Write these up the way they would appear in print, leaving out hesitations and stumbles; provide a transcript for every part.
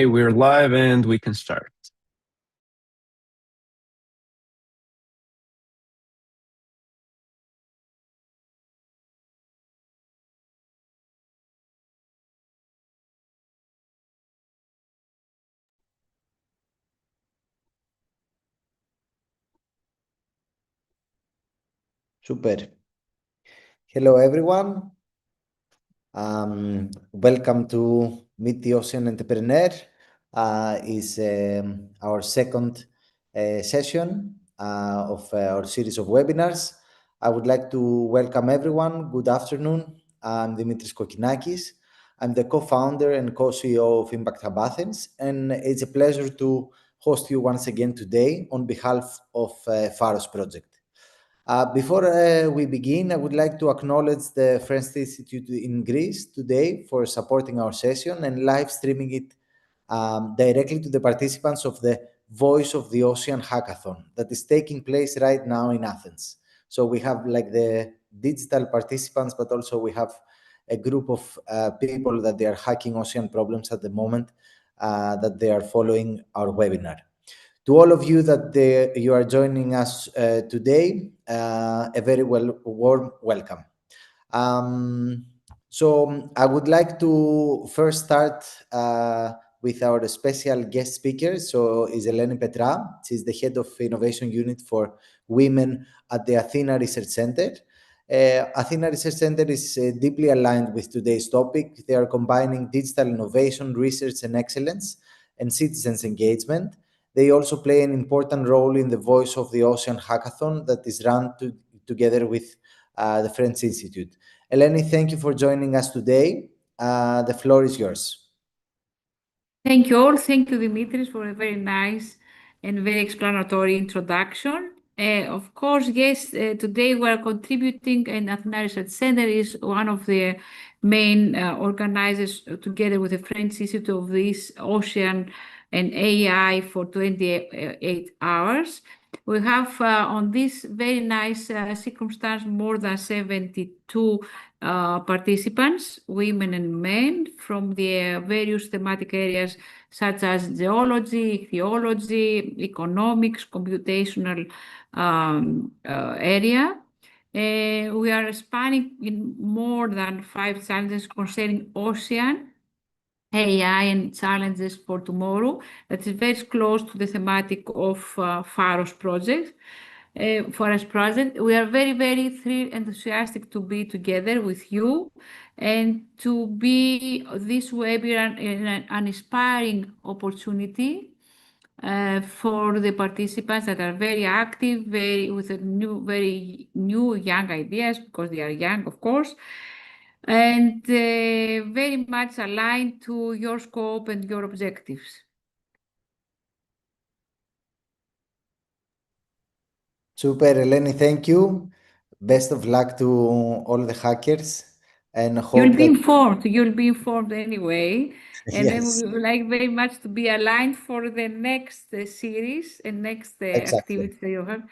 Okay, we're live and we can start. Super. Hello, everyone. Welcome to Meet the Oceanpreneur. Is our second session of our series of webinars. I would like to welcome everyone. Good afternoon. I'm Dimitris Kokinakis. I'm the co-founder and co-CEO of Impact Hub Athens, and it's a pleasure to host you once again today on behalf of PHAROS project. Before we begin, I would like to acknowledge the French Institute in Greece today for supporting our session and live streaming it directly to the participants of the Voice of the Ocean Hackathon that is taking place right now in Athens. So we have like the digital participants, but also we have a group of people that they are hacking ocean problems at the moment that they are following our webinar. To all of you that you are joining us today, a very warm welcome. So I would like to first start with our special guest speaker. So is Eleni Petra. She's the head of innovation unit for women at the Athena Research Center. Athena Research Center is deeply aligned with today's topic. They are combining digital innovation, research and excellence, and citizens' engagement. They also play an important role in the Voice of the Ocean Hackathon that is run together with the French Institute. Eleni, thank you for joining us today. The floor is yours. Thank you all. Thank you, Dimitris, for a very nice and very explanatory introduction. Of course, yes, today we are contributing, and Athena Research Center is one of the main organizers together with the French Institute of this Ocean and AI for 28 hours. We have on this very nice circumstance more than 72 participants, women and men, from the various thematic areas such as geology, theology, economics, computational area. We are spanning in more than 5 challenges concerning ocean, AI and challenges for tomorrow. That is very close to the thematic of PHAROS project. PHAROS project. We are very, very thrilled and enthusiastic to be together with you and to be this webinar an inspiring opportunity for the participants that are very active, with very new young ideas, because they are young, of course, and very much aligned to your scope and your objectives. Super, Eleni, thank you. Best of luck to all the hackers, and hope you'll be informed. You'll be informed anyway. And yes. then we would like very much to be aligned for the next series and next activity that you have.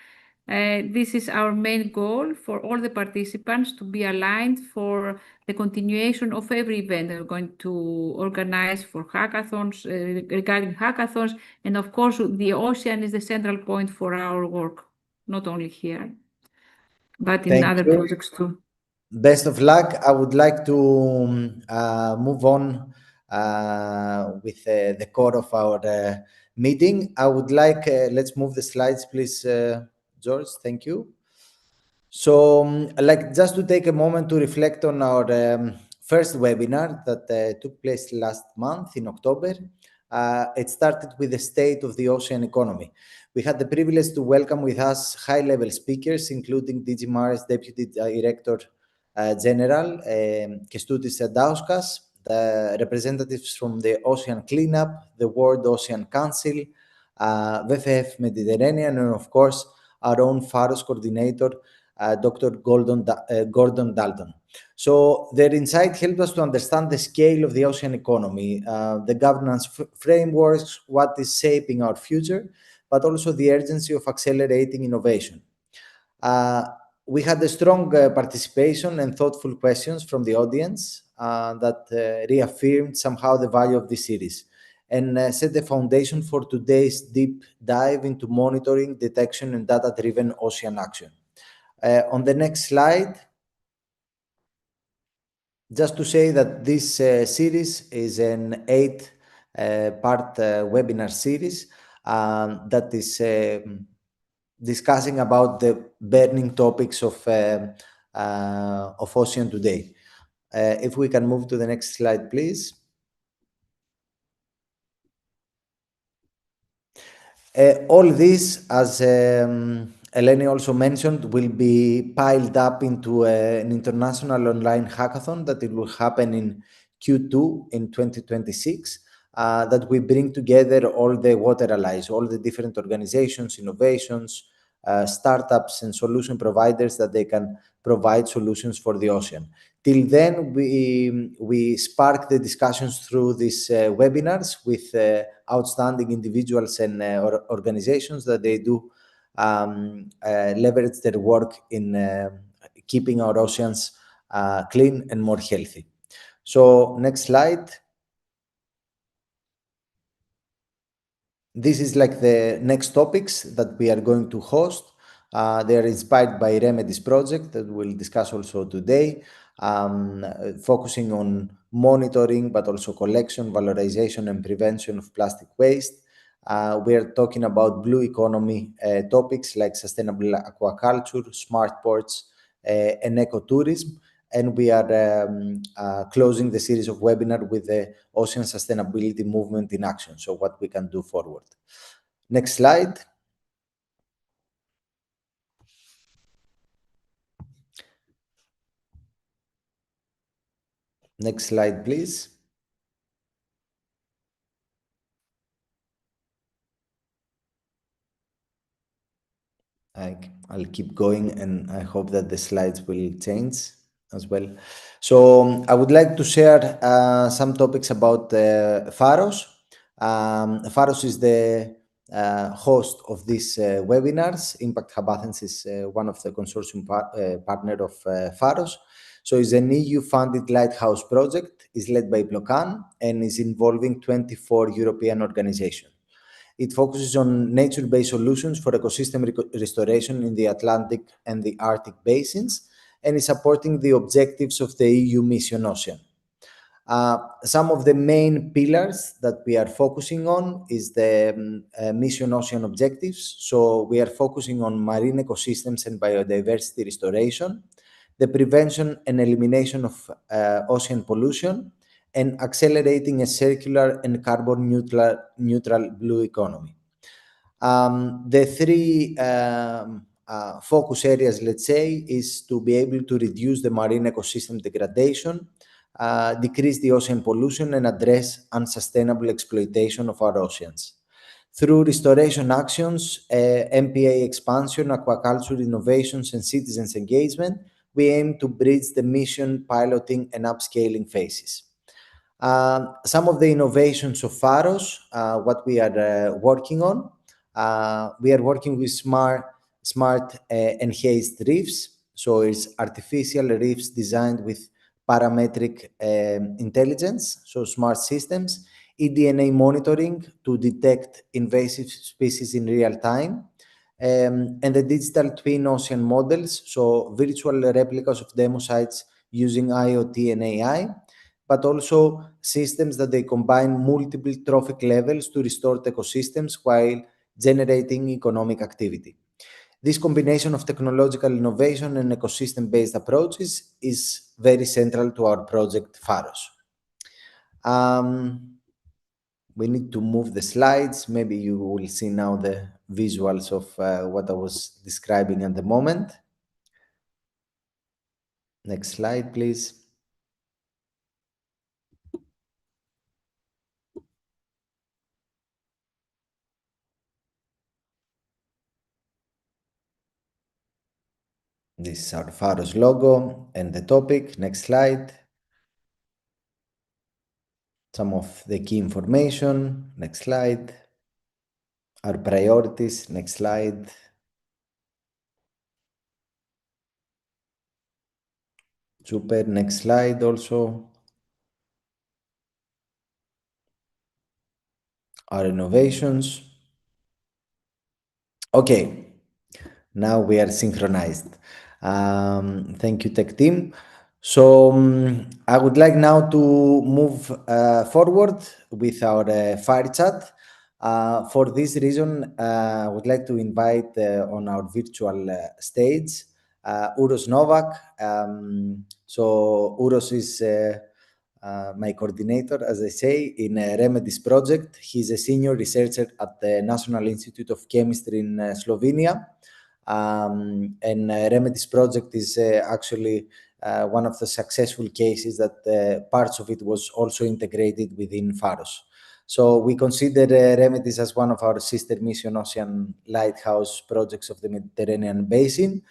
This is our main goal for all the participants to be aligned for the continuation of every event we're going to organize for hackathons, regarding hackathons. And of course, the ocean is the central point for our work, not only here, but in other projects too. Best of luck. I would like to move on with the core of our meeting. I would like, let's move the slides, please, George. Thank you. So, like, just to take a moment to reflect on our first webinar that took place last month in October. It started with the state of the ocean economy. We had the privilege to welcome with us high-level speakers, including DG Mare's Deputy Director General, Kestutis Dauskas, the representatives from the Ocean Cleanup, the World Ocean Council, WWF Mediterranean, and of course, our own PHAROS coordinator, Dr. Gordon Dalton. So their insight helped us to understand the scale of the ocean economy, the governance frameworks, what is shaping our future, but also the urgency of accelerating innovation. We had a strong participation and thoughtful questions from the audience that reaffirmed somehow the value of this series. and set the foundation for today's deep dive into monitoring, detection, and data-driven ocean action. On the next slide, just to say that this series is an 8-part webinar series that is discussing about the burning topics of ocean today. If we can move to the next slide, please. All this, as Eleni also mentioned, will be piled up into an international online hackathon that it will happen in Q2 in 2026, that we bring together all the water allies, all the different organizations, innovations, startups, and solution providers that they can provide solutions for the ocean. Till then, we spark the discussions through these webinars with outstanding individuals and organizations that they do leverage their work in keeping our oceans clean and more healthy. So next slide. This is like the next topics that we are going to host. They are inspired by Remedies project that we'll discuss also today, focusing on monitoring, but also collection, valorization, and prevention of plastic waste. We are talking about blue economy topics like sustainable aquaculture, smart ports, and ecotourism. And we are closing the series of webinars with the Ocean Sustainability Movement in Action, so what we can do forward. Next slide. Next slide, please. I'll keep going, and I hope that the slides will change as well. So I would like to share some topics about PHAROS. PHAROS is the host of these webinars. Impact Hub Athens is one of the consortium partner of PHAROS. So it's an EU-funded lighthouse project, is led by PLOCAN, and is involving 24 European organizations. It focuses on nature-based solutions for ecosystem restoration in the Atlantic and the Arctic basins, and is supporting the objectives of the EU Mission Ocean. Some of the main pillars that we are focusing on is the Mission Ocean objectives. So we are focusing on marine ecosystems and biodiversity restoration, the prevention and elimination of ocean pollution, and accelerating a circular and carbon neutral blue economy. The three focus areas, let's say, is to be able to reduce the marine ecosystem degradation, decrease the ocean pollution, and address unsustainable exploitation of our oceans. Through restoration actions, MPA expansion, aquaculture innovations, and citizens' engagement, we aim to bridge the mission, piloting, and upscaling phases. Some of the innovations of PHAROS, what we are working on, we are working with smart enhanced reefs. So it's artificial reefs designed with parametric intelligence, so smart systems, eDNA monitoring to detect invasive species in real time, and the digital twin ocean models, so virtual replicas of demo sites using IoT and AI, but also systems that they combine multiple trophic levels to restore ecosystems while generating economic activity. This combination of technological innovation and ecosystem-based approaches is very central to our project PHAROS. We need to move the slides. Maybe you will see now the visuals of what I was describing at the moment. Next slide, please. This is our PHAROS logo and the topic. Next slide. Some of the key information. Next slide. Our priorities. Next slide. Super. Next slide also. our innovations. Okay, now we are synchronized. Thank you, tech team. So I would like now to move forward with our fire chat. For this reason, I would like to invite on our virtual stage Uros Novak. So Uros is my coordinator, as I say, in a Remedies project. He's a senior researcher at the National Institute of Chemistry in Slovenia. And Remedies project is actually one of the successful cases that parts of it was also integrated within PHAROS. So we consider Remedies as one of our sister mission ocean lighthouse projects of the Mediterranean Basin.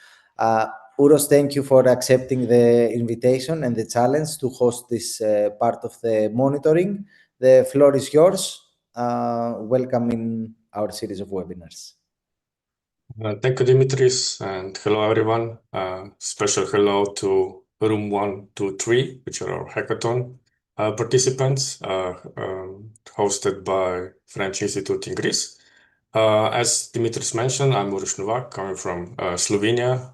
Uros, thank you for accepting the invitation and the challenge to host this part of the monitoring. The floor is yours. Welcome in our series of webinars. Thank you, Dimitris, and hello, everyone. Special hello to room 123, which are our hackathon participants, hosted by French Institute in Greece. As Dimitris mentioned, I'm Uros Novak, coming from Slovenia.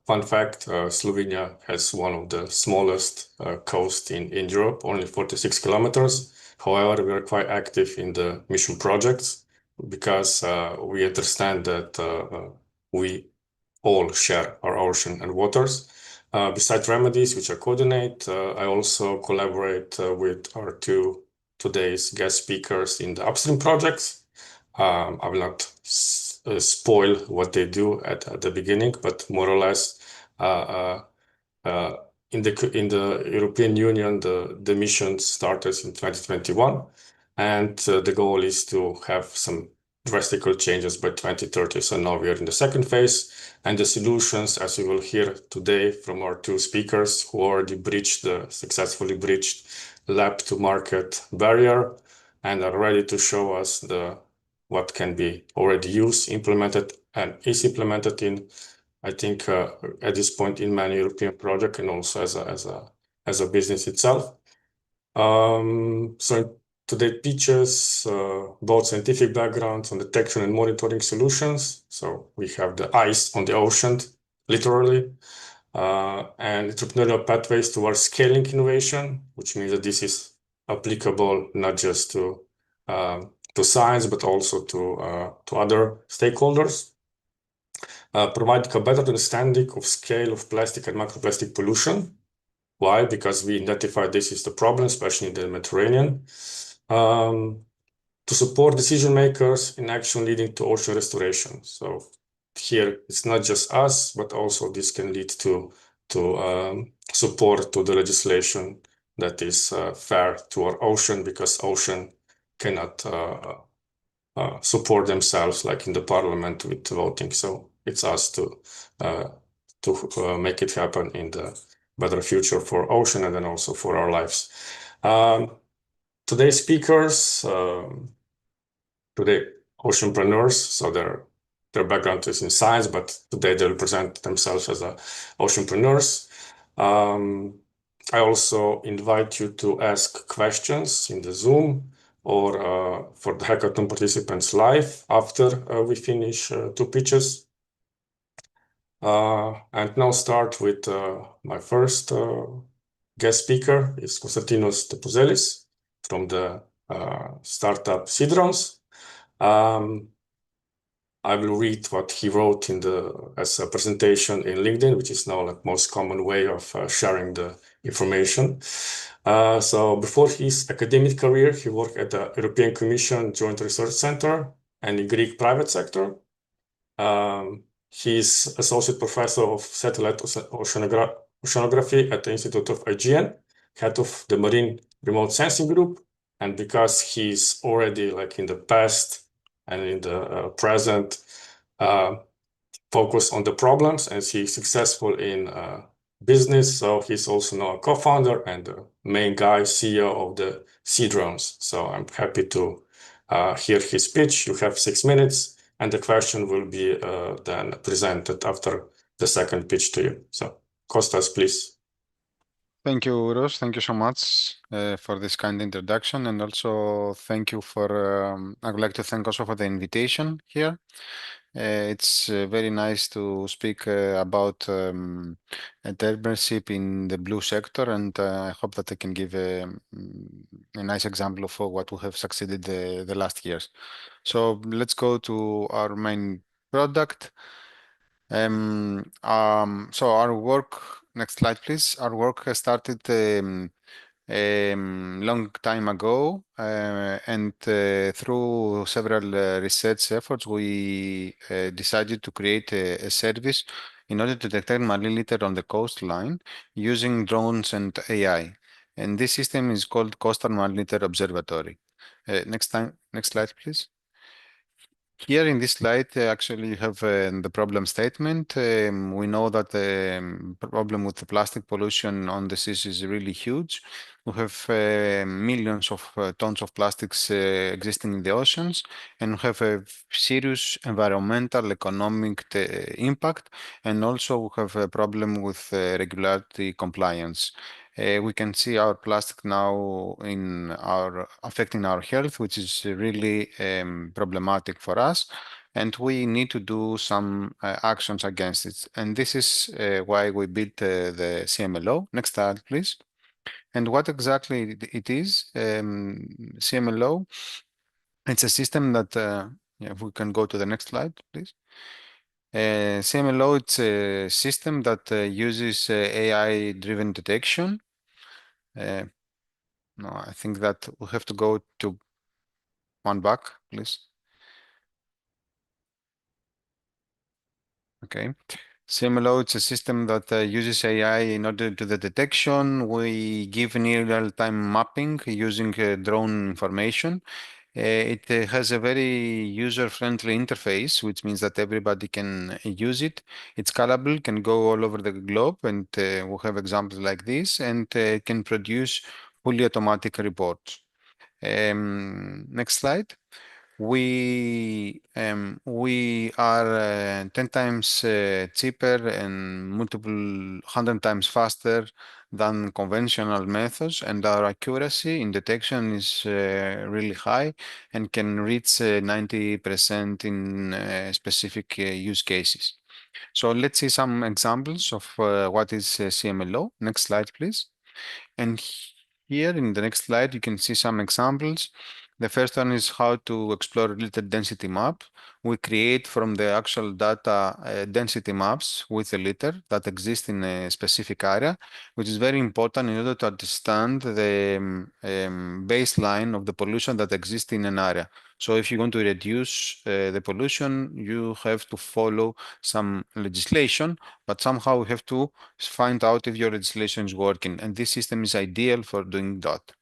Fun fact, Slovenia has one of the smallest coast in Europe, only 46 kilometers. However, we are quite active in the mission projects because we understand that we all share our ocean and waters. Besides Remedies, which I coordinate, I also collaborate with our today's guest speakers in the upstream projects. I will not spoil what they do at the beginning, but more or less in the European Union, the mission started in 2021, and the goal is to have some drastic changes by 2030. So now we are in the second phase, and the solutions, as you will hear today from our two speakers who already successfully breached lab to market barrier and are ready to show us what can be already used, implemented, and is implemented in, I think, at this point in many European projects and also as a business itself. So today pitches both scientific backgrounds on detection and monitoring solutions. So we have the ice on the ocean, literally, and entrepreneurial pathways towards scaling innovation, which means that this is applicable not just to science, but also to other stakeholders. Provide a better understanding of scale of plastic and microplastic pollution. Why? Because we identify this is the problem, especially in the Mediterranean. To support decision makers in action leading to ocean restoration. So here it's not just us, but also this can lead to support to the legislation that is fair to our ocean, because ocean cannot support themselves like in the parliament with voting. So it's us to make it happen in the better future for ocean and then also for our lives. Today's speakers, today oceanpreneurs, so their background is in science, but today they'll present themselves as oceanpreneurs. I also invite you to ask questions in the Zoom or for the hackathon participants live after we finish two pitches. And now start with my first guest speaker is Konstantinos Tepouzelis from the startup Sidrons. I will read what he wrote as a presentation in LinkedIn, which is now the most common way of sharing the information. So before his academic career, he worked at the European Commission Joint Research Center and in Greek private sector. He's associate professor of satellite oceanography at the Institute of Aegean, head of the Marine Remote Sensing Group. And because he's already like in the past and in the present focus on the problems, and he's successful in business. So he's also now a co-founder and the main guy, CEO of the Sidrons. So I'm happy to hear his speech. You have 6 minutes, and the question will be then presented after the second pitch to you. So Kostas, please. Thank you, Ross. Thank you so much for this kind introduction, and also thank you for. I would like to thank also for the invitation here. It's very nice to speak about entrepreneurship in the blue sector, and I hope that I can give a nice example of what we have succeeded the last years. So let's go to our main product. So our work, next slide, please. Our work has started long time ago, and through several research efforts, we decided to create a service in order to detect marine litter on the coastline using drones and AI. And this system is called Coastal Marine Litter Observatory. Next slide, please. Here in this slide, actually, you have the problem statement. We know that the problem with the plastic pollution on the seas is really huge. We have millions of tons of plastics existing in the oceans, and we have a serious environmental, economic impact, and also we have a problem with regulatory compliance. We can see our plastic now affecting our health, which is really problematic for us, and we need to do some actions against it. And this is why we built the CMLO. Next slide, please. And what exactly it is, CMLO, it's a system that, if we can go to the next slide, please. CMLO, it's a system that uses AI-driven detection. No, I think that we have to go to one back, please. Okay. CMLO, it's a system that uses AI in order to the detection. We give near real-time mapping using drone information. It has a very user-friendly interface, which means that everybody can use it. It's scalable, can go all over the globe, and we'll have examples like this, and can produce fully automatic reports. Next slide. We are 10 times cheaper and multiple 100 times faster than conventional methods, and our accuracy in detection is really high and can reach 90% in specific use cases. So let's see some examples of what is CMLO. Next slide, please. And here in the next slide, you can see some examples. The first one is how to explore litter density map. We create from the actual data density maps with the litter that exist in a specific area, which is very important in order to understand the baseline of the pollution that exists in an area. So if you want to reduce the pollution, you have to follow some legislation, but somehow you have to find out if your legislation is working. And this system is ideal for doing that.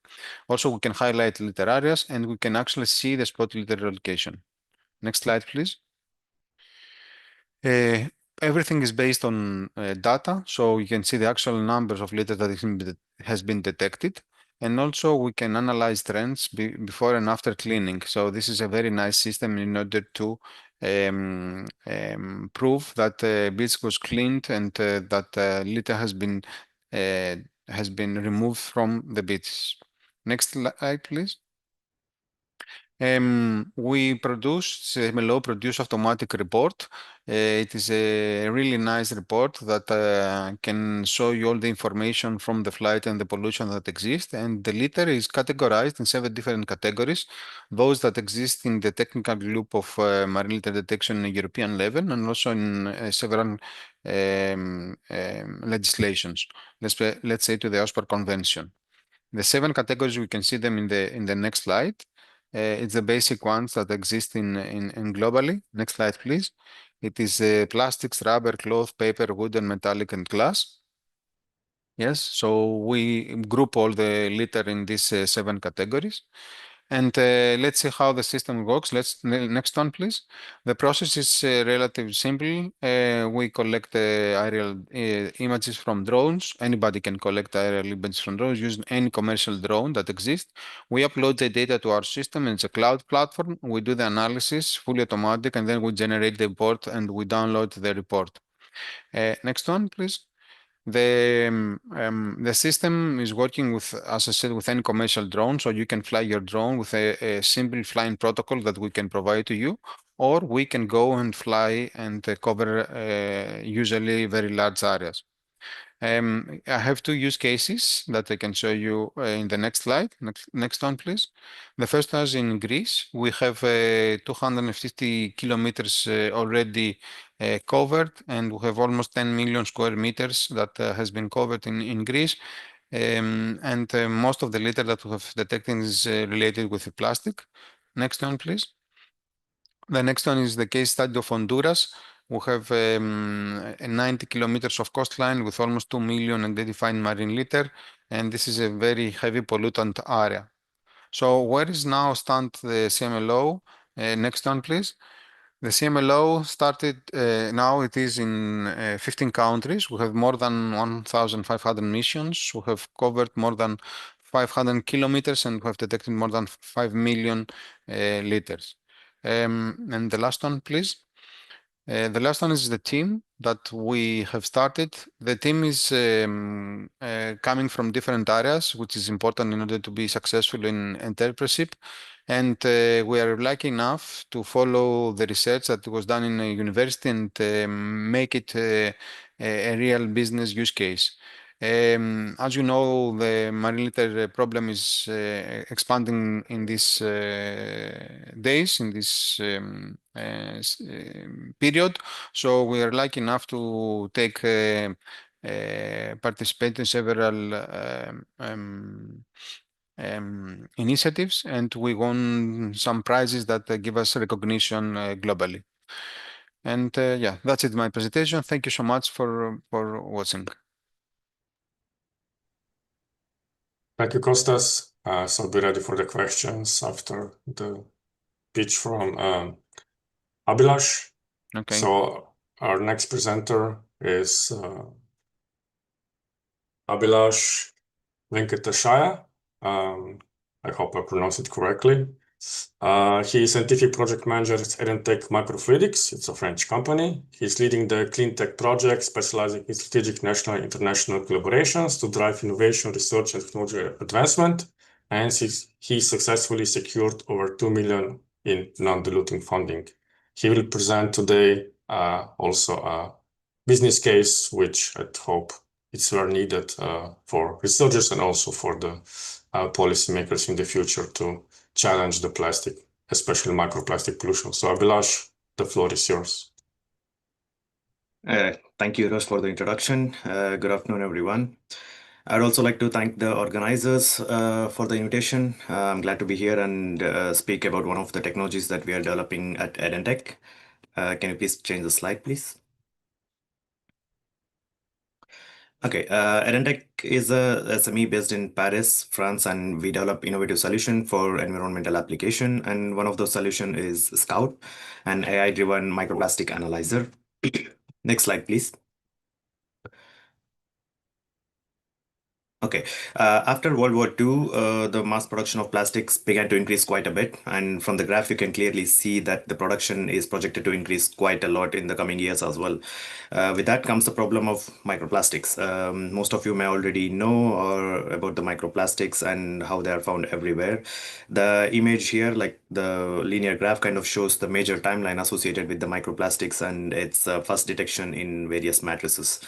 Also, we can highlight litter areas and we can actually see the spot litter location. Next slide, please. Everything is based on data, so you can see the actual numbers of litter that has been detected. And also we can analyze trends before and after cleaning. So this is a very nice system in order to prove that the beach was cleaned and that litter has been removed from the beach. Next slide, please. CMLO produce automatic report. It is a really nice report that can show you all the information from the flight and the pollution that exists. And the litter is categorized in 7 different categories, those that exist in the technical group of marine litter detection at European level and also in several legislations. Let's say to the OSPAR Convention. The 7 categories, we can see them in the next slide. It's the basic ones that exist in globally. Next slide, please. It is plastics, rubber, cloth, paper, wood, and metallic and glass. Yes, so we group all the litter in these 7 categories. And let's see how the system works. Next one, please. The process is relatively simple. We collect aerial images from drones. Anybody can collect aerial images from drones using any commercial drone that exists. We upload the data to our system. It's a cloud platform. We do the analysis, fully automatic, and then we generate the report and we download the report. Next one, please. The system is working with, as I said, with any commercial drone. So you can fly your drone with a simple flying protocol that we can provide to you, or we can go and fly and cover usually very large areas. I have two use cases that I can show you in the next slide. Next one, please. The first one is in Greece. We have 250 kilometers already covered, and we have almost 10 million square meters that has been covered in Greece. And most of the litter that we have detected is related with the plastic. Next one, please. The next one is the case study of Honduras. We have 90 kilometers of coastline with almost 2 million identified marine litter, and this is a very heavy pollutant area. So where is now stand the CMLO? Next one, please. The CMLO started, now it is in 15 countries. We have more than 1,500 missions. We have covered more than 500 kilometers and we have detected more than 5 million liters. And the last one, please. The last one is the team that we have started. The team is coming from different areas, which is important in order to be successful in entrepreneurship. And we are lucky enough to follow the research that was done in a university and make it a real business use case. As you know, the marine litter problem is expanding in these days, in this period. So we are lucky enough to take participate in several initiatives, and we won some prizes that give us recognition globally. And yeah, that's it, my presentation. Thank you so much for watching. Thank you, Kostas. So be ready for the questions after the pitch from Abhilash. Okay. So our next presenter is Abhilash Venkateshaya. I hope I pronounced it correctly. He is scientific project manager at Edentech Microfluidics. It's a French company. He's leading the clean tech project, specializing in strategic national and international collaborations to drive innovation, research, and technology advancement. And he successfully secured over 2 million in non-diluting funding. He will present today also a business case, which I hope it's very needed for researchers and also for the policymakers in the future to challenge the plastic, especially microplastic pollution. So Abhilash, the floor is yours. Thank you, Ross, for the introduction. Good afternoon, everyone. I'd also like to thank the organizers for the invitation. I'm glad to be here and speak about one of the technologies that we are developing at Edentech. Can you please change the slide, please? Okay, Edentech is a SME based in Paris, France, and we develop innovative solution for environmental application. And one of those solutions is Scout, an AI-driven microplastic analyzer. Next slide, please. Okay, after World War II, the mass production of plastics began to increase quite a bit. And from the graph, you can clearly see that the production is projected to increase quite a lot in the coming years as well. With that comes the problem of microplastics. Most of you may already know about the microplastics and how they are found everywhere. The image here, like the linear graph, kind of shows the major timeline associated with the microplastics and its first detection in various matrices.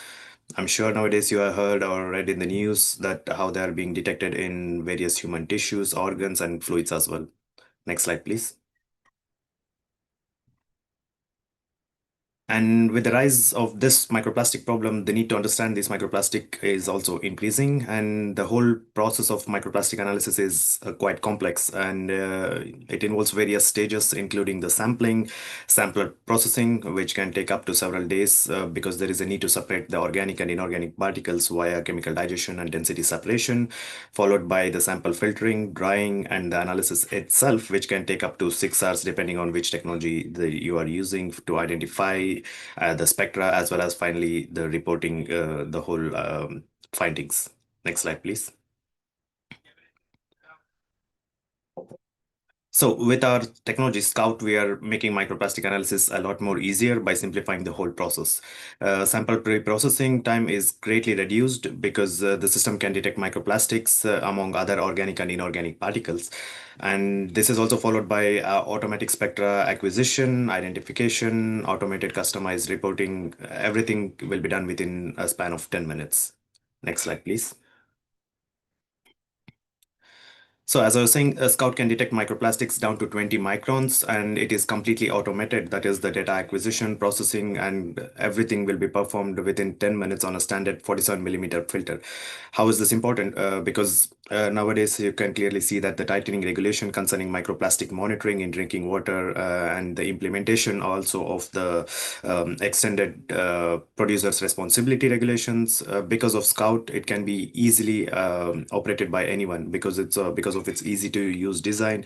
I'm sure nowadays you have heard or read in the news that how they are being detected in various human tissues, organs, and fluids as well. Next slide, please. And with the rise of this microplastic problem, the need to understand this microplastic is also increasing. And the whole process of microplastic analysis is quite complex. And it involves various stages, including the sampler processing, which can take up to several days because there is a need to separate the organic and inorganic particles via chemical digestion and density separation, followed by the sample filtering, drying, and the analysis itself, which can take up to 6 hours, depending on which technology you are using to identify the spectra, as well as finally the reporting the whole findings. Next slide, please. So with our technology Scout, we are making microplastic analysis a lot more easier by simplifying the whole process. Sample pre-processing time is greatly reduced because the system can detect microplastics among other organic and inorganic particles. And this is also followed by automatic spectra acquisition, identification, automated customized reporting. Everything will be done within a span of 10 minutes. Next slide, please. So as I was saying, Scout can detect microplastics down to 20 microns, and it is completely automated. That is, the data acquisition, processing, and everything will be performed within 10 minutes on a standard 47 millimeter filter. How is this important? Because nowadays you can clearly see that the tightening regulation concerning microplastic monitoring in drinking water and the implementation also of the extended producers responsibility regulations, because of Scout, it can be easily operated by anyone because of its easy to use design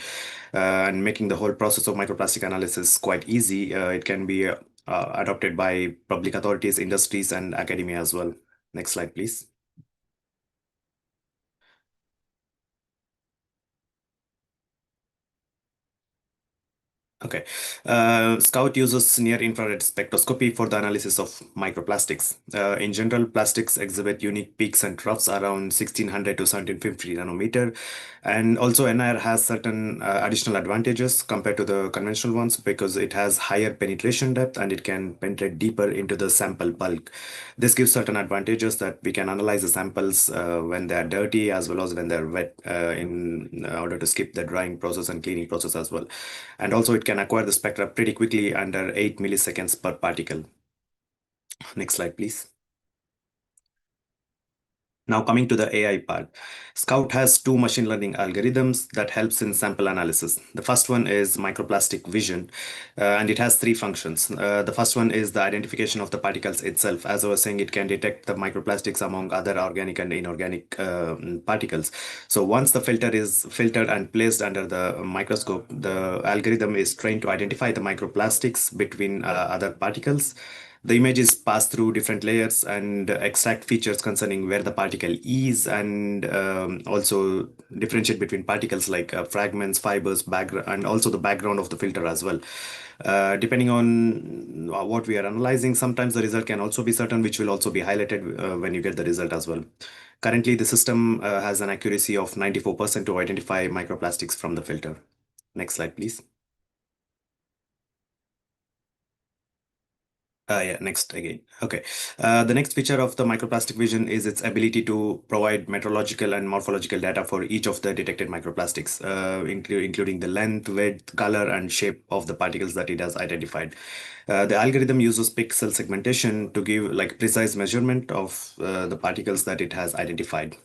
and making the whole process of microplastic analysis quite easy. It can be adopted by public authorities, industries, and academia as well. Next slide, please. Okay. Scout uses near-infrared spectroscopy for the analysis of microplastics. In general, plastics exhibit unique peaks and troughs around 1600 to 1750 nanometer. And also NIR has certain additional advantages compared to the conventional ones because it has higher penetration depth and it can penetrate deeper into the sample bulk. This gives certain advantages that we can analyze the samples when they are dirty as well as when they're wet in order to skip the drying process and cleaning process as well. And also it can acquire the spectra pretty quickly under 8 milliseconds per particle. Next slide, please. Now coming to the AI part, Scout has two machine learning algorithms that helps in sample analysis. The first one is microplastic vision, and it has three functions. The first one is the identification of the particles itself. As I was saying, it can detect the microplastics among other organic and inorganic particles. So once the filter is filtered and placed under the microscope, the algorithm is trained to identify the microplastics between other particles. The image is passed through different layers and extract features concerning where the particle is, and also differentiate between particles like fragments, fibers, background, and also the background of the filter as well. Depending on what we are analyzing, sometimes the result can also be certain, which will also be highlighted when you get the result as well. Currently, the system has an accuracy of 94% to identify microplastics from the filter. Next slide, please. Yeah, next again. Okay. The next feature of the microplastic vision is its ability to provide meteorological and morphological data for each of the detected microplastics, including the length, width, color, and shape of the particles that it has identified. The algorithm uses pixel segmentation to give like precise measurement of the particles that it has identified.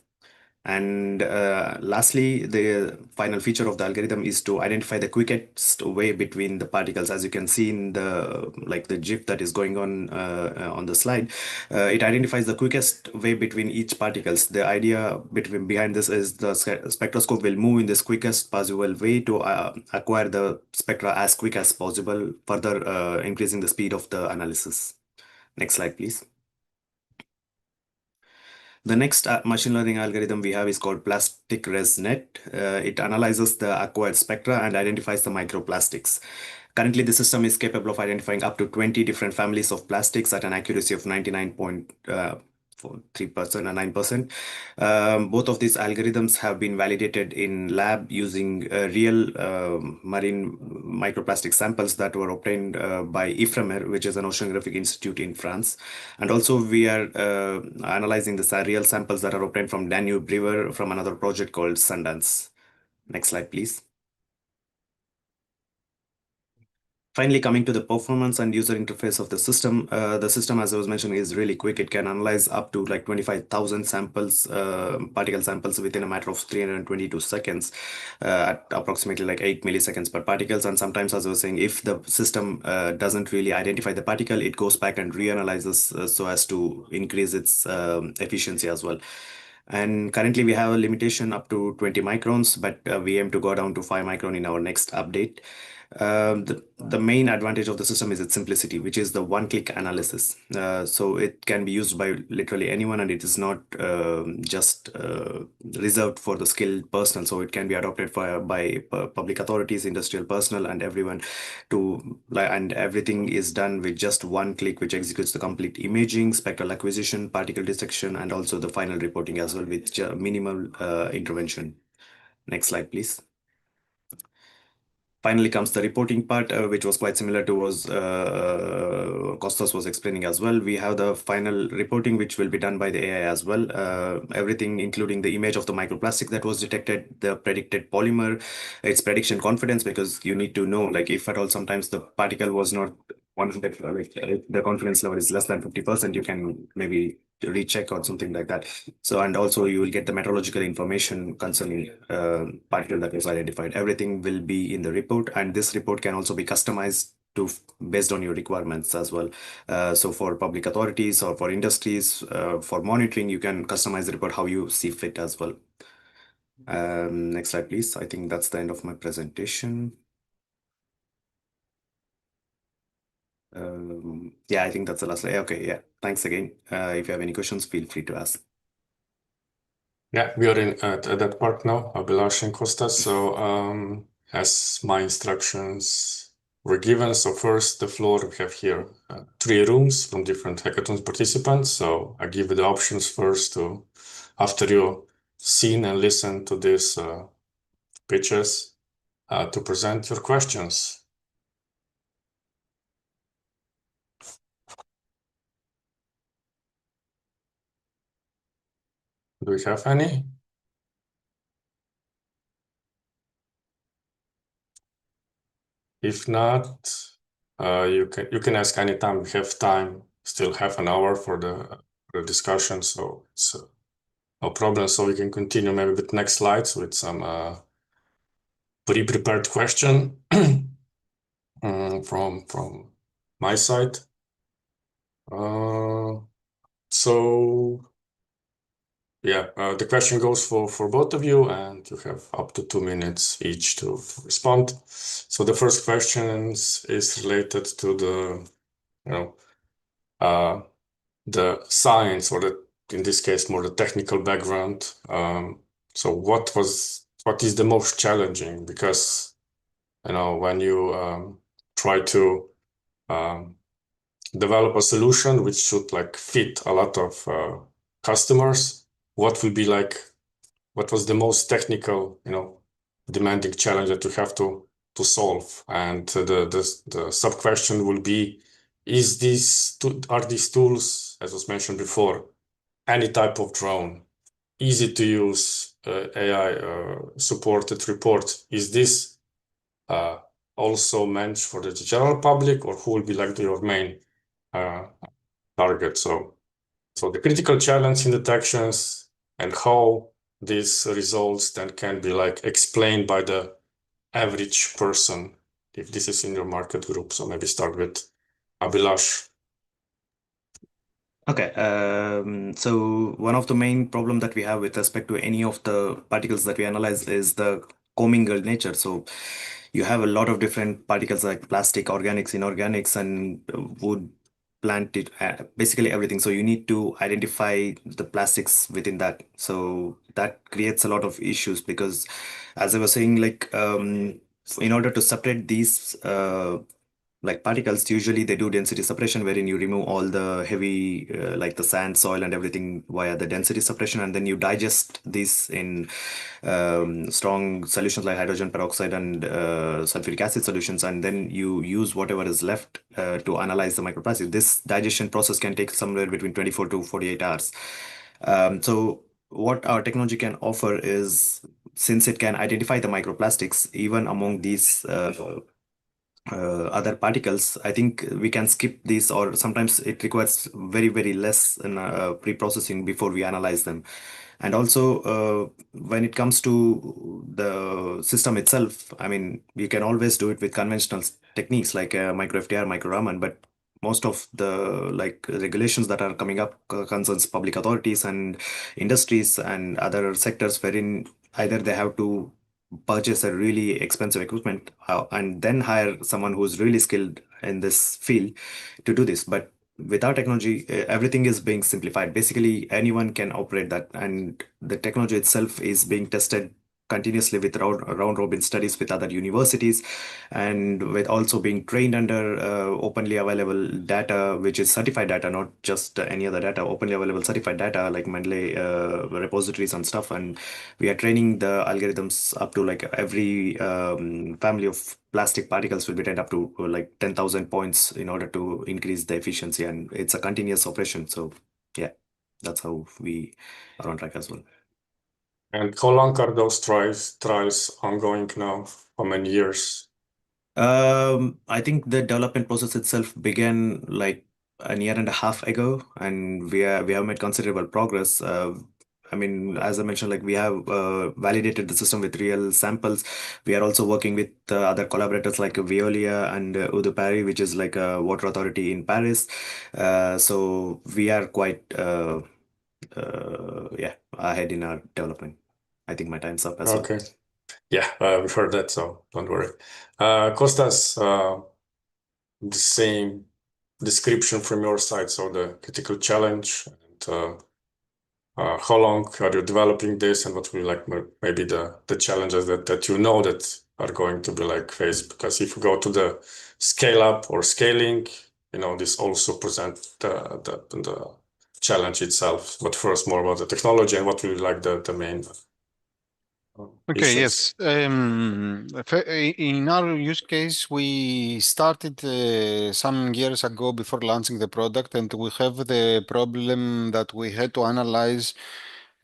And lastly, the final feature of the algorithm is to identify the quickest way between the particles. As you can see in the GIF that is going on the slide, it identifies the quickest way between each particles. The idea behind this is the spectroscope will move in this quickest possible way to acquire the spectra as quick as possible, further increasing the speed of the analysis. Next slide, please. The next machine learning algorithm we have is called Plastic ResNet. It analyzes the acquired spectra and identifies the microplastics. Currently, the system is capable of identifying up to 20 different families of plastics at an accuracy of 99.3% and 9%. Both of these algorithms have been validated in lab using real marine microplastic samples that were obtained by IFREMER, which is an oceanographic institute in France. And also we are analyzing the real samples that are obtained from Danube River from another project called Sundance. Next slide, please. Finally, coming to the performance and user interface of the system, as I was mentioning, is really quick. It can analyze up to like 25,000 samples, particle samples within a matter of 322 seconds at approximately like 8 milliseconds per particles. And sometimes, as I was saying, if the system doesn't really identify the particle, it goes back and reanalyzes so as to increase its efficiency as well. And currently we have a limitation up to 20 microns, but we aim to go down to 5 micron in our next update. The main advantage of the system is its simplicity, which is the one-click analysis. So it can be used by literally anyone, and it is not just reserved for the skilled personnel. So it can be adopted by public authorities, industrial personnel, and everyone and everything is done with just one click, which executes the complete imaging, spectral acquisition, particle detection, and also the final reporting as well with minimal intervention. Next slide, please. Finally comes the reporting part, which was quite similar to what Kostas was explaining as well. We have the final reporting, which will be done by the AI as well. Everything, including the image of the microplastic that was detected, the predicted polymer, its prediction confidence, because you need to know, like, if at all sometimes the particle was not 100, like if the confidence level is less than 50%, you can maybe recheck or something like that. So, and also you will get the meteorological information concerning particle that was identified. Everything will be in the report, and this report can also be customized based on your requirements as well. So for public authorities or for industries, for monitoring, you can customize the report how you see fit as well. Next slide, please. I think that's the end of my presentation. Yeah, I think that's the last slide. Okay, yeah. Thanks again. If you have any questions, feel free to ask. Yeah, we are at that part now, Abhilash and Kostas. So as my instructions were given, so first the floor, we have here 3 rooms from different hackathon participants. So I give you the options first to, after you seen and listened to these pitches, to present your questions. Do we have any? If not, you can ask anytime. We have time, still half an hour for the discussion, so it's no problem. So we can continue maybe with next slides with some pre-prepared question from my side. So yeah, the question goes for both of you, and you have up to 2 minutes each to respond. So the first question is related to the science, or in this case more the technical background. So what is the most challenging? Because when you try to develop a solution which should fit a lot of customers, what was the most technical, demanding challenge that you have to solve? And the sub question will be, are these tools, as was mentioned before, any type of drone, easy to use, AI supported report? Is this also meant for the general public, or who will be your main target? So the critical challenge in detections and how these results then can be explained by the average person, if this is in your market group. So maybe start with Abhilash. Okay, so one of the main problem that we have with respect to any of the particles that we analyze is the commingled nature. So you have a lot of different particles like plastic, organics, inorganics, and wood, plant, basically everything. So you need to identify the plastics within that. So that creates a lot of issues because, as I was saying, in order to separate these particles, usually they do density separation, wherein you remove all the heavy like the sand, soil, and everything via the density separation, and then you digest these in strong solutions like hydrogen peroxide and sulfuric acid solutions, and then you use whatever is left to analyze the microplastic. This digestion process can take somewhere between 24 to 48 hours. So what our technology can offer is, since it can identify the microplastics even among these other particles, I think we can skip this, or sometimes it requires very, very less in pre-processing before we analyze them. And also, when it comes to the system itself, I mean, you can always do it with conventional techniques like micro FTR, micro Raman, but most of the regulations that are coming up concerns public authorities and industries and other sectors wherein either they have to purchase a really expensive equipment and then hire someone who's really skilled in this field to do this. But with our technology, everything is being simplified. Basically, anyone can operate that, and the technology itself is being tested continuously with round robin studies with other universities, and with also being trained under openly available data, which is certified data, not just any other data, openly available certified data like Mendeley repositories and stuff. And we are training the algorithms up to every family of plastic particles will be trained up to 10,000 points in order to increase the efficiency, and it's a continuous operation. So yeah, that's how we are on track as well. And how long are those trials ongoing now? How many years? I think the development process itself began like a year and a half ago, and we have made considerable progress. I mean, as I mentioned, we have validated the system with real samples. We are also working with other collaborators like Veolia and Udupari, which is like a water authority in Paris. So we are quite ahead in our development. I think my time's up as well. Okay. Yeah, we've heard that, so don't worry. Costas, the same description from your side, so the critical challenge, and how long are you developing this, and what will be maybe the challenges that you know that are going to be faced? Because if you go to the scale up or scaling, this also presents the challenge itself. But first, more about the technology and what will be the main Okay, issues. yes. In our use case, we started some years ago before launching the product, and we have the problem that we had to analyze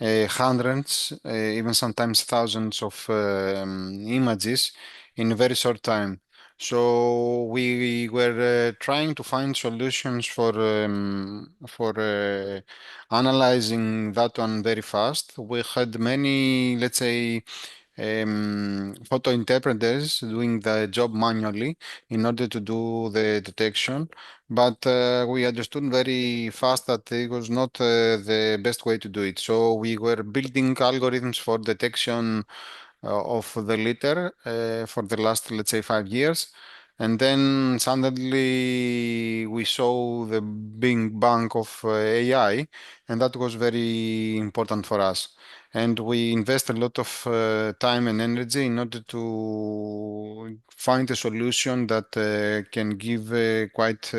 hundreds, even sometimes thousands of images in a very short time. So we were trying to find solutions for analyzing that one very fast. We had many, let's say, photo interpreters doing the job manually in order to do the detection, but we understood very fast that it was not the best way to do it. So we were building algorithms for detection of the litter for the last, let's say, 5 years. And then suddenly we saw the big bang of AI, and that was very important for us. And we invest a lot of time and energy in order to find a solution that can give quite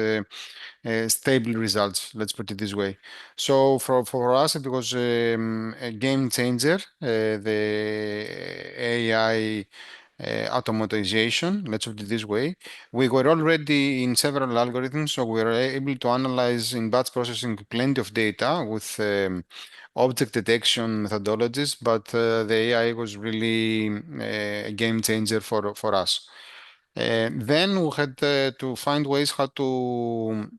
stable results, let's put it this way. So for us, it was a game changer, the AI automatization, let's put it this way. We were already in several algorithms, so we were able to analyze in batch processing plenty of data with object detection methodologies, but the AI was really a game changer for us. Then we had to find ways how to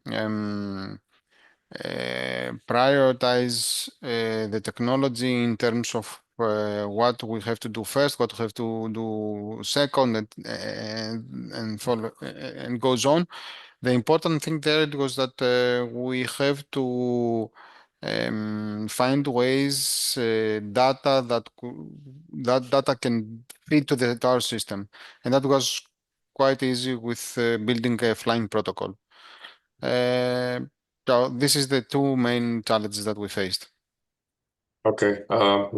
prioritize the technology in terms of what we have to do first, what we have to do second, and follow, and goes on. The important thing there was that we have to find ways that data can feed to our system, and that was quite easy with building a flying protocol. So this is the two main challenges that we faced. Okay,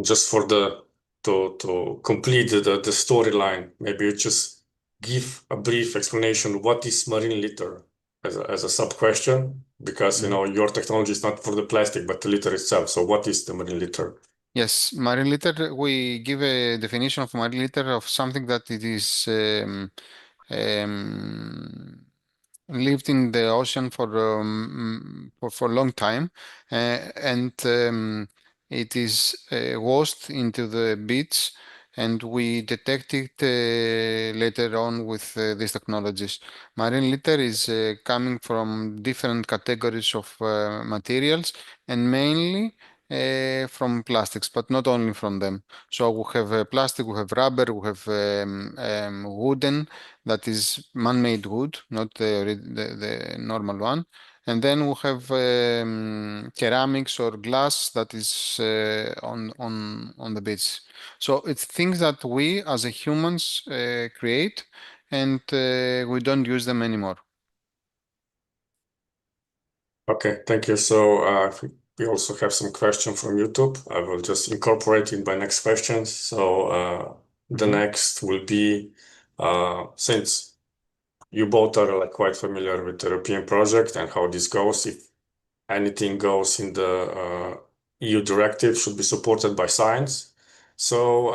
just for to complete the storyline, maybe you just give a brief explanation. What is marine litter as a sub question? Because your technology is not for the plastic, but the litter itself. So what is the marine litter? Yes, marine litter. We give a definition of marine litter of something that it is lived in the ocean for a long time, and it is washed into the beach, and we detect it later on with these technologies. Marine litter is coming from different categories of materials, and mainly from plastics, but not only from them. So we have plastic, we have rubber, we have wooden, that is man-made wood, not the normal one. And then we have ceramics or glass that is on the beach. So it's things that we as a humans create, and we don't use them anymore. Okay, thank you. So we also have some question from YouTube. I will just incorporate in my next questions. So the next will be, since you both are like quite familiar with the European project and how this goes, if anything goes in the EU directive should be supported by science. So,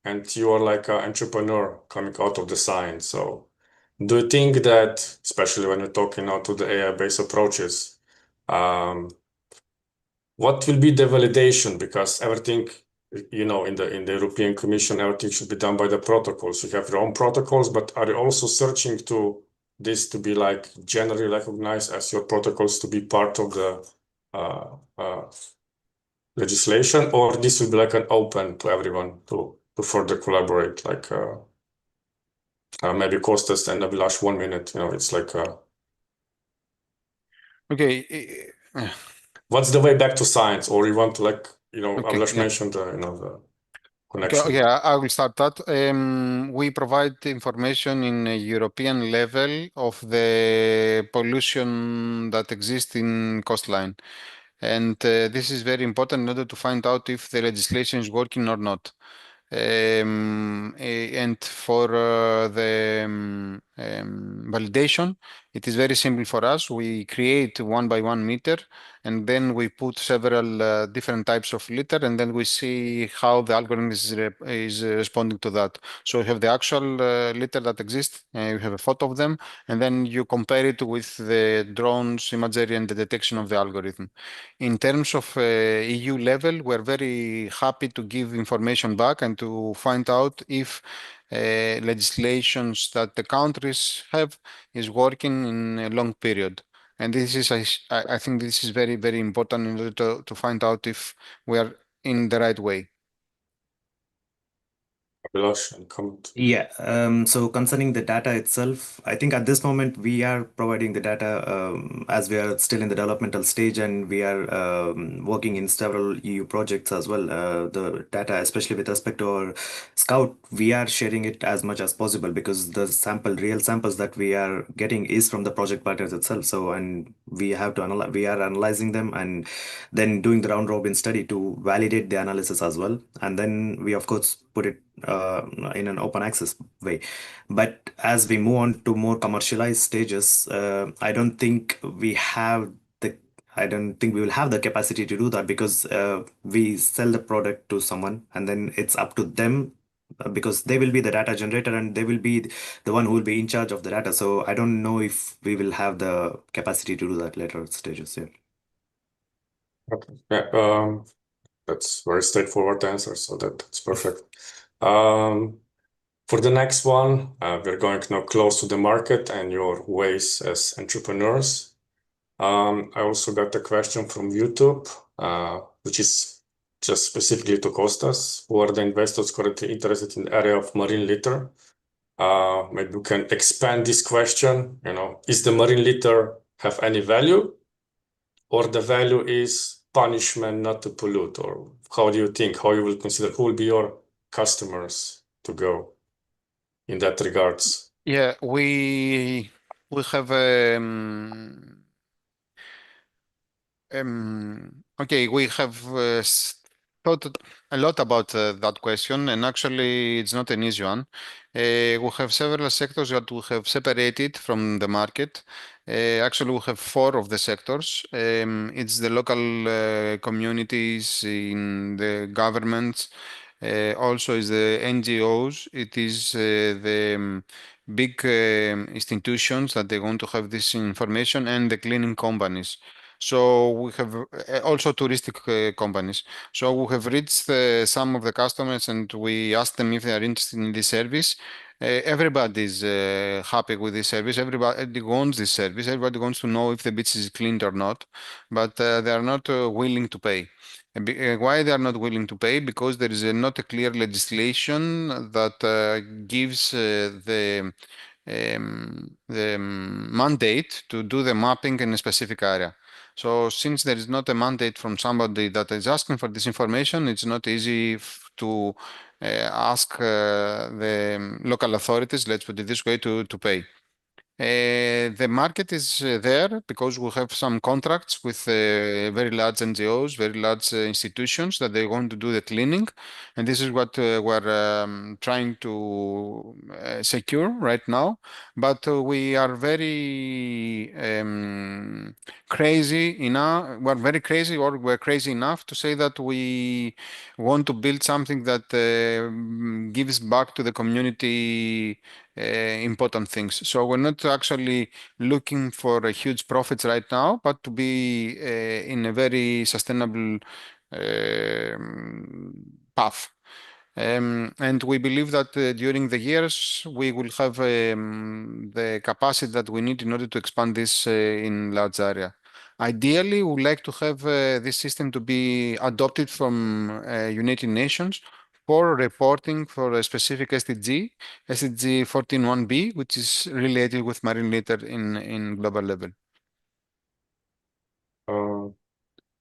and you are like an entrepreneur coming out of the science. So do you think that, especially when you're talking now to the AI-based approaches, what will be the validation? Because everything, you know, in the European Commission, everything should be done by the protocols. You have your own protocols, but are you also searching to this to be like generally recognized as your protocols to be part of the legislation, or this will be like an open to everyone to further collaborate, like maybe Kostas and Abhilash, 1 minute, you know, it's like Okay. what's the way back to science? Or you want to, like, you know, Okay, Abhilash yeah. mentioned the, you know, the connection. Okay, I will start that. We provide information in a European level of the pollution that exists in coastline. And this is very important in order to find out if the legislation is working or not. And for the validation, it is very simple for us. We create 1 by 1 meter, and then we put several different types of litter, and then we see how the algorithm is responding to that. So you have the actual litter that exists, you have a photo of them, and then you compare it with the drone's imagery and the detection of the algorithm. In terms of EU level, we're very happy to give information back and to find out if legislations that the countries have is working in a long period. And this is, I think this is very, very important in order to find out if we are in the right way. Abhilash, and comment. Yeah, so concerning the data itself, I think at this moment we are providing the data as we are still in the developmental stage, and we are working in several EU projects as well. The data, especially with respect to our Scout, we are sharing it as much as possible because the real samples that we are getting is from the project partners itself. So, and we have to analyze, we are analyzing them and then doing the round robin study to validate the analysis as well. And then we, of course, put it in an open access way. But as we move on to more commercialized stages, I don't think we will have the capacity to do that because we sell the product to someone and then it's up to them because they will be the data generator and they will be the one who will be in charge of the data. So I don't know if we will have the capacity to do that later stages. Yeah. Okay. Yeah, that's very straightforward answer, so that's perfect. For the next one, we're going now close to the market and your ways as entrepreneurs. I also got a question from YouTube, which is just specifically to Kostas. Who are the investors currently interested in the area of marine litter? Maybe you can expand this question. You know, is the marine litter have any value, or the value is punishment not to pollute? Or how do you think? How you will consider who will be your customers to go in that regards? Yeah, we have okay, we have thought a lot about that question, and actually, it's not an easy one. We have several sectors that we have separated from the market. Actually, we have 4 of the sectors. It's the local communities in the governments. Also, is the NGOs. It is the big institutions that they want to have this information, and the cleaning companies. So we have also touristic companies. So we have reached some of the customers and we asked them if they are interested in this service. everybody's happy with this service. Everybody wants this service. Everybody wants to know if the beach is cleaned or not, but they are not willing to pay. Why they are not willing to pay? Because there is not a clear legislation that gives the mandate to do the mapping in a specific area. So since there is not a mandate from somebody that is asking for this information, it's not easy to ask the local authorities, let's put it this way, to pay. The market is there because we have some contracts with very large NGOs, very large institutions that they want to do the cleaning. And this is what we're trying to secure right now. But we are very crazy enough, we're very crazy, or we're crazy enough to say that we want to build something that gives back to the community important things. So we're not actually looking for a huge profits right now, but to be in a very sustainable path. And we believe that during the years, we will have the capacity that we need in order to expand this in large area. Ideally, we would like to have this system to be adopted from United Nations for reporting for a specific SDG, SDG 14.1b, which is related with marine litter in global level.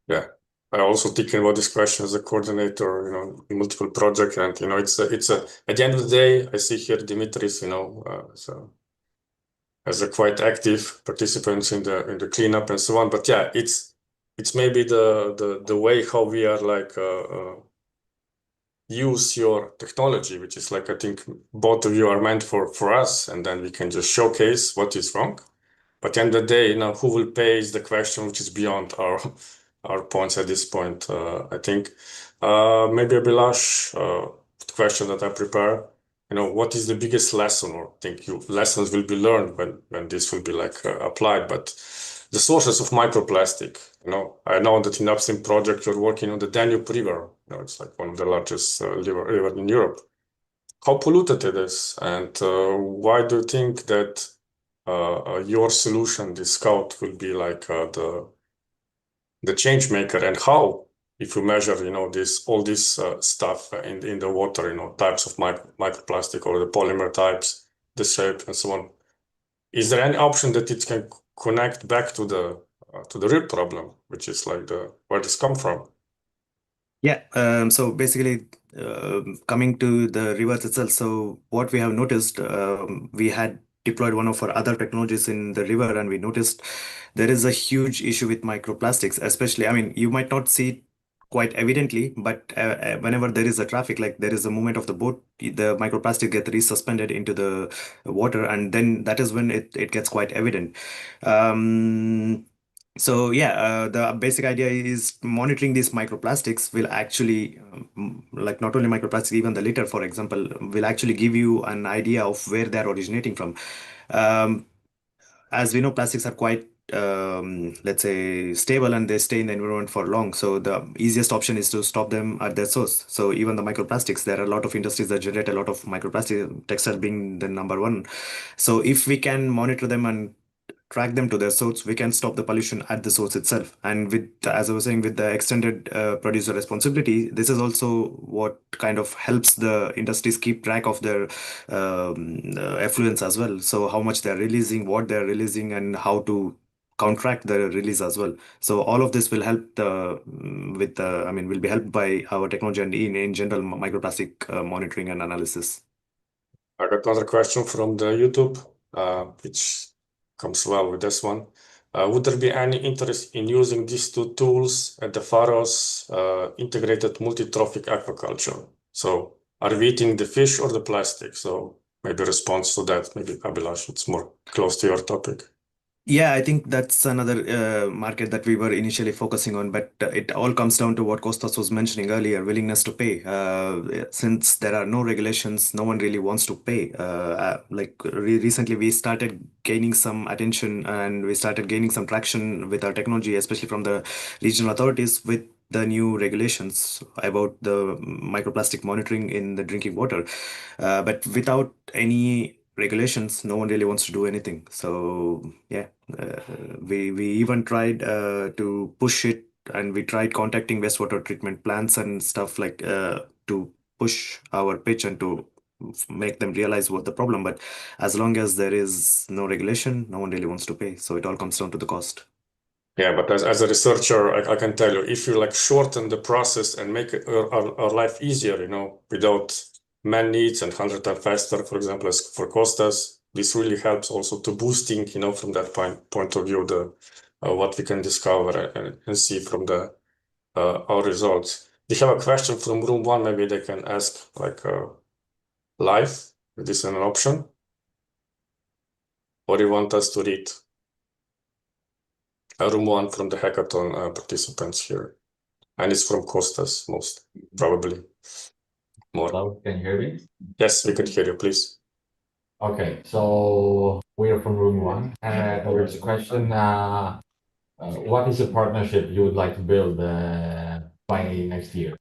Yeah, I also thinking about this question as a coordinator, in multiple projects, and it's at the end of the day, I see here Dimitris, so as a quite active participants in the cleanup and so on. But yeah, it's maybe the way how we are like use your technology, which is like I think both of you are meant for us, and then we can just showcase what is wrong. But at the end of the day, who will pay is the question, which is beyond our points at this point. I think maybe Abhilash, the question that I prepare, what is the biggest lesson, or think lessons will be learned when this will be like applied, but the sources of microplastic. I know that in upstream project you're working on the Danube River. It's like one of the largest river in Europe. How polluted it is, and why do you think that your solution, the Scout, will be like the change maker, and how, if you measure, all this stuff in the water, types of microplastic or the polymer types, the shape and so on, is there any option that it can connect back to the real problem, which is like where this come from? Yeah, so basically, coming to the rivers itself, so what we have noticed, we had deployed one of our other technologies in the river, and we noticed there is a huge issue with microplastics, especially, I mean, you might not see it quite evidently, but whenever there is a traffic, like there is a movement of the boat, the microplastic gets resuspended into the water, and then that is when it gets quite evident. So yeah, the basic idea is monitoring these microplastics will actually, like not only microplastics, even the litter, for example, will actually give you an idea of where they're originating from. As we know, plastics are quite, let's say, stable, and they stay in the environment for long. So the easiest option is to stop them at their source. So even the microplastics, there are a lot of industries that generate a lot of microplastic, textile being the number one. So if we can monitor them and track them to their source, we can stop the pollution at the source itself. And with, as I was saying, with the extended producer responsibility, this is also what kind of helps the industries keep track of their effluents as well. So how much they're releasing, what they're releasing, and how to counteract the release as well. So all of this will help will be helped by our technology and in general microplastic monitoring and analysis. I got another question from the YouTube, which comes well with this one. Would there be any interest in using these two tools at the PHAROS integrated multi-trophic aquaculture? So are we eating the fish or the plastic? So maybe response to that, maybe Abhilash, it's more close to your topic. Yeah, I think that's another market that we were initially focusing on, but it all comes down to what Kostas was mentioning earlier, willingness to pay. Since there are no regulations, no one really wants to pay. Recently, we started gaining some attention and we started gaining some traction with our technology, especially from the regional authorities, with the new regulations about the microplastic monitoring in the drinking water. But without any regulations, no one really wants to do anything. So yeah, we even tried to push it, and we tried contacting wastewater treatment plants and stuff like to push our pitch and to make them realize what the problem. But as long as there is no regulation, no one really wants to pay. So it all comes down to the cost. Yeah, but as a researcher, I can tell you, if you like shorten the process and make our life easier, without man needs and 100 times faster, for example, as for Costas, this really helps also to boosting, from that point of view, the what we can discover and see from the our results. We have a question from room 1. Maybe they can ask like live. Is this an option? Or you want us to read? Room 1 from the hackathon participants here. And it's from Costas, most probably. More. Hello, can you hear me? Yes, we can hear you, please. Okay, so we are from room 1. There's a question. What is a partnership you would like to build by next year?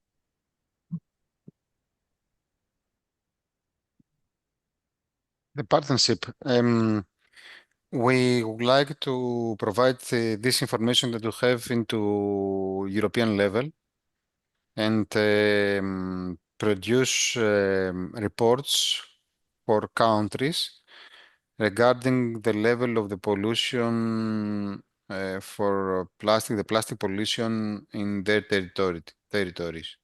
The partnership. We would like to provide this information that we have into European level and produce reports for countries regarding the level of the pollution for the plastic pollution in their territories.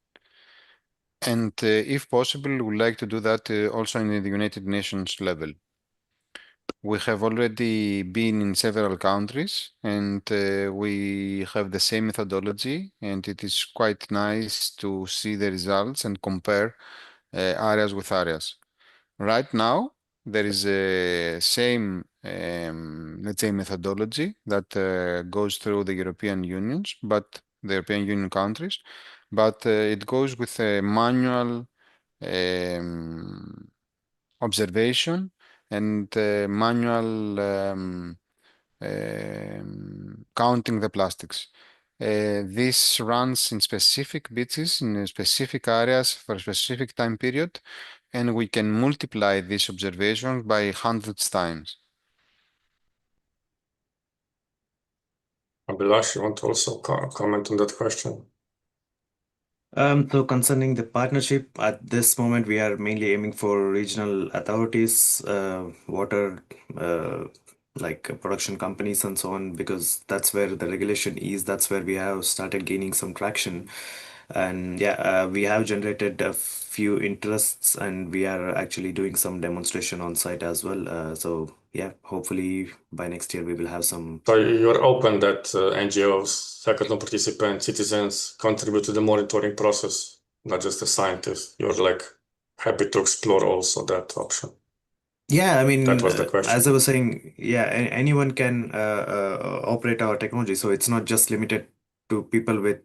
And if possible, we would like to do that also in the United Nations level. We have already been in several countries and we have the same methodology, and it is quite nice to see the results and compare areas with areas. Right now, there is a same, let's say, methodology that goes through the European Unions, but the European Union countries, but it goes with a manual observation and manual counting the plastics. This runs in specific beaches, in specific areas for a specific time period, and we can multiply these observations by hundreds times. Abhilash, you want to also comment on that question? So concerning the partnership, at this moment, we are mainly aiming for regional authorities, water, like production companies and so on, because that's where the regulation is. That's where we have started gaining some traction. And yeah, we have generated a few interests, and we are actually doing some demonstration on site as well. So yeah, hopefully by next year we will have some. So you're open that NGOs, hackathon participants, citizens contribute to the monitoring process, not just the scientists. You're like happy to explore also that option. Yeah, I mean, That was the question. as I was saying, yeah, anyone can operate our technology. So it's not just limited to people with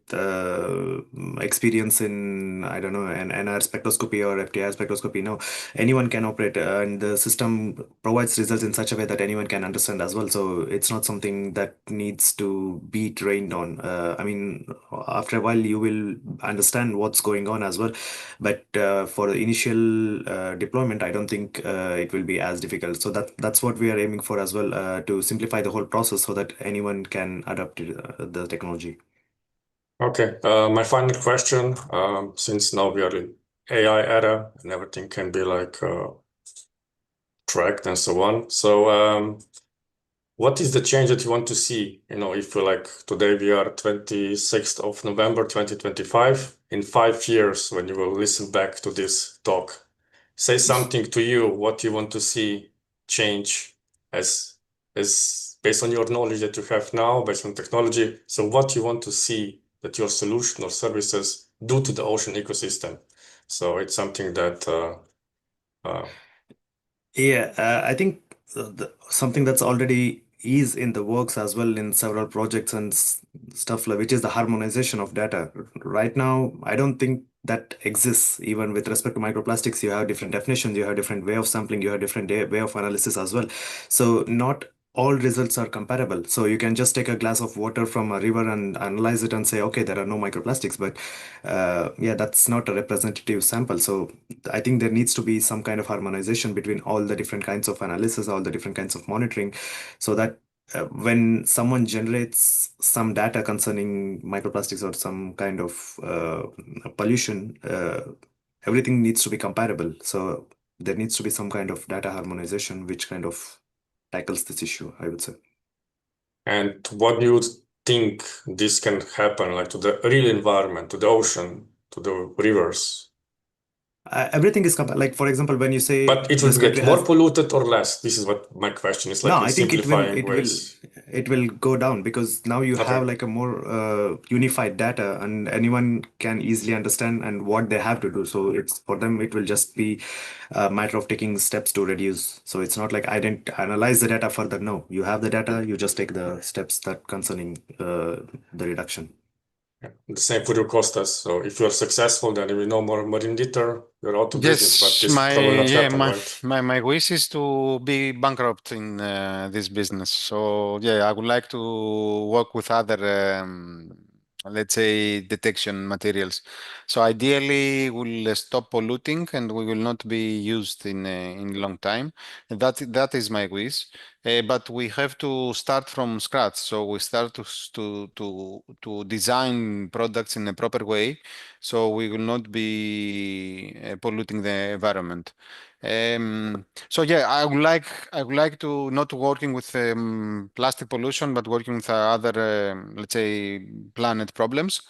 experience in, I don't know, an NR spectroscopy or FTIR spectroscopy. No, anyone can operate, and the system provides results in such a way that anyone can understand as well. So it's not something that needs to be trained on. I mean, after a while, you will understand what's going on as well. But for the initial deployment, I don't think it will be as difficult. So that's what we are aiming for as well, to simplify the whole process so that anyone can adapt to the technology. Okay, my final question, since now we are in AI era and everything can be like tracked and so on. So what is the change that you want to see? If you like today we are 26th of November 2025, in 5 years when you will listen back to this talk, say something to you, what you want to see change as based on your knowledge that you have now, based on technology. So what you want to see that your solution or services do to the ocean ecosystem. So it's something that Yeah, I think something that's already is in the works as well in several projects and stuff like, which is the harmonization of data. Right now, I don't think that exists. Even with respect to microplastics, you have different definitions, you have different way of sampling, you have different way of analysis as well. So not all results are comparable. So you can just take a glass of water from a river and analyze it and say, okay, there are no microplastics, but yeah, that's not a representative sample. So I think there needs to be some kind of harmonization between all the different kinds of analysis, all the different kinds of monitoring, so that when someone generates some data concerning microplastics or some kind of pollution, everything needs to be comparable. So there needs to be some kind of data harmonization, which kind of tackles this issue, I would say. And what do you think this can happen, like to the real environment, to the ocean, to the rivers? Everything is like, for example, when you say But it this will get country more has polluted or less? This is what my question is, like no, in I think simplifying ways. it will go down, because now you Okay. have like a more unified data, and anyone can easily understand and what they have to do. So it's for them, it will just be a matter of taking steps to reduce. So it's not like I didn't analyze the data further. No, you have the data, you just take the steps that concerning the reduction. Yeah. The same for your costas. So if you're successful, then there will be no more marine litter. You're out of business, but Yes, this probably not happen, my, right? my wish is to be bankrupt in this business. So yeah, I would like to work with other, let's say, detection materials. So ideally, we'll stop polluting and we will not be used in long time. And that is my wish. But we have to start from scratch. So we start to design products in a proper way, so we will not be polluting the environment. So yeah, I would like to not working with plastic pollution, but working with other let's say planet problems.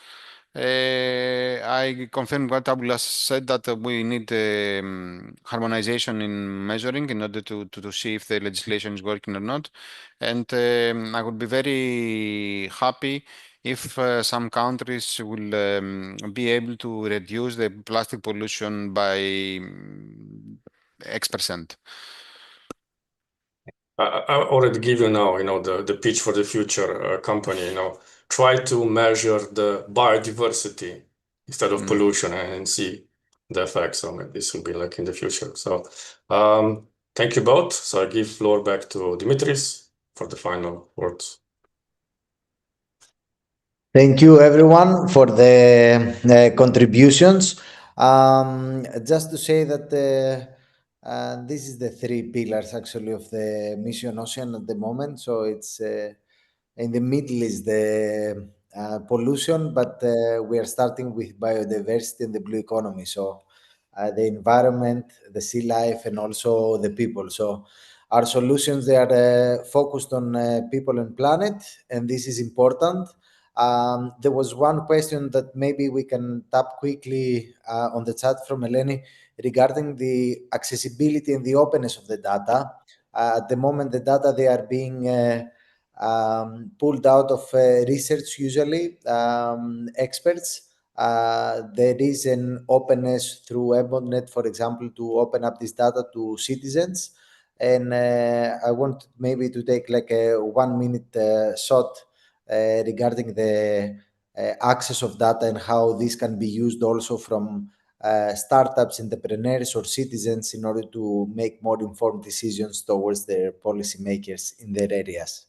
I confirm what Abdullah said, that we need harmonization in measuring in order to see if the legislation is working or not. And I would be very happy if some countries will be able to reduce the plastic pollution by X%. I already give you now, the pitch for the future company, try to measure the biodiversity instead of pollution and see the effects. So maybe this will be like in the future. So thank you both. So I give floor back to Dimitris for the final words. Thank you, everyone, for the contributions. Just to say that this is the three pillars, actually, of the Mission Ocean at the moment. So it's in the middle is the pollution, but we are starting with biodiversity and the blue economy. So the environment, the sea life, and also the people. So our solutions, they are focused on people and planet, and this is important. There was one question that maybe we can tap quickly on the chat from Eleni regarding the accessibility and the openness of the data. At the moment, the data, they are being pulled out of research, usually experts. There is an openness through EBONet, for example, to open up this data to citizens. And I want maybe to take like a 1 minute shot regarding the access of data and how this can be used also from startups, entrepreneurs, or citizens in order to make more informed decisions towards their policymakers in their areas.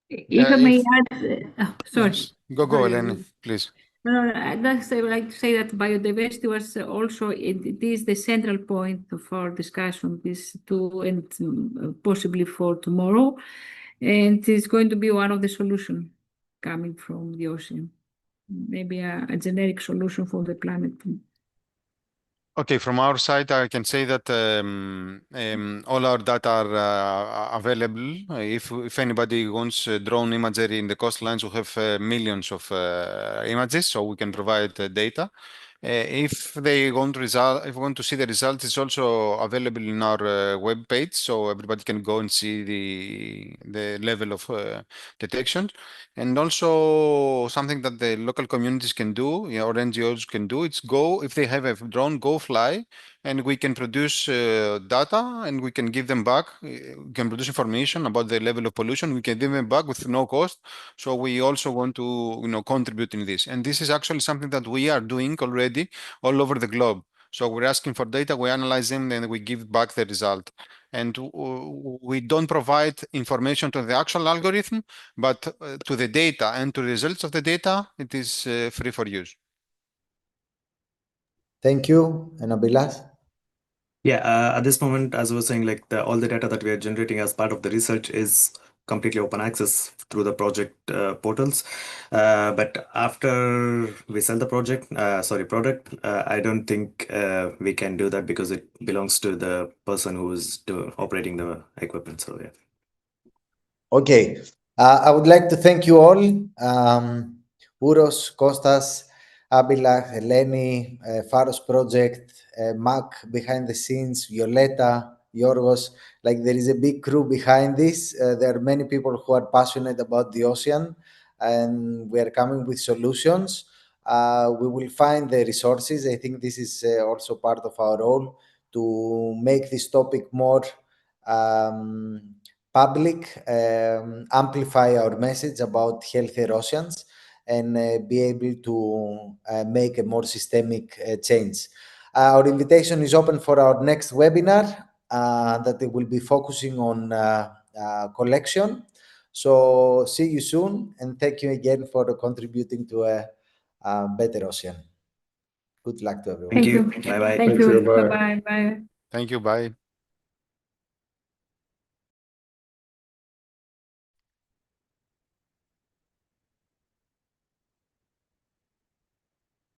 If I may add, sorry. Yes. Go, Eleni, please. No, I would like to say that biodiversity was also, it is the central point of our discussion, this too, and possibly for tomorrow. And it's going to be one of the solutions coming from the ocean. Maybe a generic solution for the planet. Okay, from our side, I can say that all our data are available. If anybody wants drone imagery in the coastlines, we have millions of images, so we can provide data. If they want to see the results, it's also available in our web page, so everybody can go and see the level of detection. And also something that the local communities can do, or NGOs can do, it's go, if they have a drone, go fly, and we can produce data, and we can give them back. We can produce information about the level of pollution. We can give them back with no cost. So we also want to, contribute in this. And this is actually something that we are doing already all over the globe. So we're asking for data, we analyze them, and we give back the result. and we don't provide information to the actual algorithm, but to the data and to the results of the data, it is free for use. Thank you, and Abilas. Yeah, at this moment, as I was saying, like all the data that we are generating as part of the research is completely open access through the project portals. But after we sell the product, I don't think we can do that because it belongs to the person who is operating the equipment. So yeah. Okay, I would like to thank you all, Uros, Kostas, Abila, Eleni, PHAROS project, Mac behind the scenes, Violeta, Yorgos. Like there is a big crew behind this. There are many people who are passionate about the ocean, and we are coming with solutions. We will find the resources. I think this is also part of our role to make this topic more public, amplify our message about healthier oceans, and be able to make a more systemic change. Our invitation is open for our next webinar that will be focusing on collection. So see you soon, and thank you again for contributing to a better ocean. Good luck to everyone. Thank you. Bye bye. Thank you. Bye bye. Bye. Thank you. Bye.